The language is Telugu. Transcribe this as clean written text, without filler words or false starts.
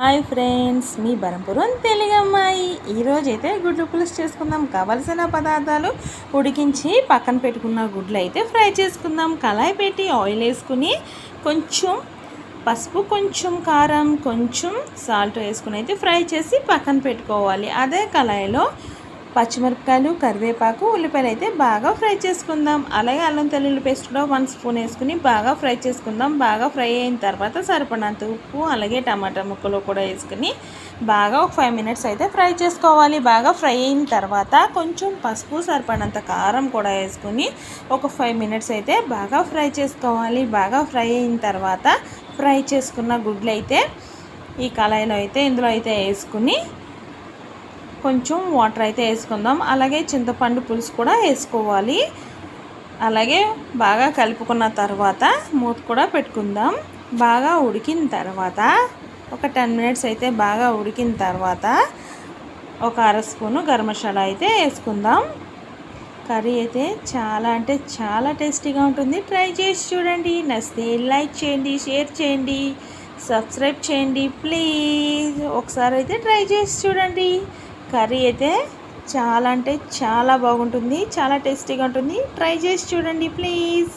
హాయ్ ఫ్రెండ్స్, మీ బరంపురం తెలుగు అమ్మాయి. ఈరోజైతే గుడ్లు పులుసు చేసుకుందాం. కావలసిన పదార్థాలు: ఉడికించి పక్కన పెట్టుకున్న గుడ్లు అయితే ఫ్రై చేసుకుందాం. కళాయి పెట్టి ఆయిల్ వేసుకుని కొంచెం పసుపు, కొంచెం కారం, కొంచెం సాల్ట్ వేసుకుని అయితే ఫ్రై చేసి పక్కన పెట్టుకోవాలి. అదే కళాయిలో పచ్చిమిరపకాయలు, కరివేపాకు, ఉల్లిపాయలు అయితే బాగా ఫ్రై చేసుకుందాం. అలాగే అల్లం తెల్లుల్లి పేస్ట్ కూడా 1 స్పూన్ వేసుకుని బాగా ఫ్రై చేసుకుందాం. బాగా ఫ్రై అయిన తర్వాత సరిపడినంత ఉప్పు, అలాగే టమాటా ముక్కలు కూడా వేసుకుని బాగా ఒక 5 మినిట్స్ అయితే ఫ్రై చేసుకోవాలి. బాగా ఫ్రై అయిన తర్వాత కొంచెం పసుపు, సరిపడినంత కారం కూడా వేసుకుని ఒక 5 మినిట్స్ అయితే బాగా ఫ్రై చేసుకోవాలి. బాగా ఫ్రై అయిన తర్వాత ఫ్రై చేసుకున్న గుడ్లు అయితే ఈ కళాయిలో అయితే ఇందులో అయితే వేసుకుని కొంచెం వాటర్ అయితే వేసుకుందాం. అలాగే చింతపండు పులుసు కూడా వేసుకోవాలి. అలాగే బాగా కలుపుకున్న తర్వాత మూత కూడా పెట్టుకుందాం. బాగా ఉడికిన తర్వాత ఒక 10 మినిట్స్ అయితే బాగా ఉడికిన తర్వాత ఒక అర స్పూను గరం మసాలా అయితే వేసుకుందాం. కర్రీ అయితే చాలా అంటే చాలా టేస్టీగా ఉంటుంది. ట్రై చేసి చూడండి. నచ్చితే లైక్ చేయండి, షేర్ చేయండి, సబ్స్క్రైబ్ చేయండి ప్లీజ్. ఒకసారి అయితే ట్రై చేసి చూడండి. కర్రీ అయితే చాలా అంటే చాలా బాగుంటుంది. చాలా టేస్టీగా ఉంటుంది. ట్రై చేసి చూడండి ప్లీజ్.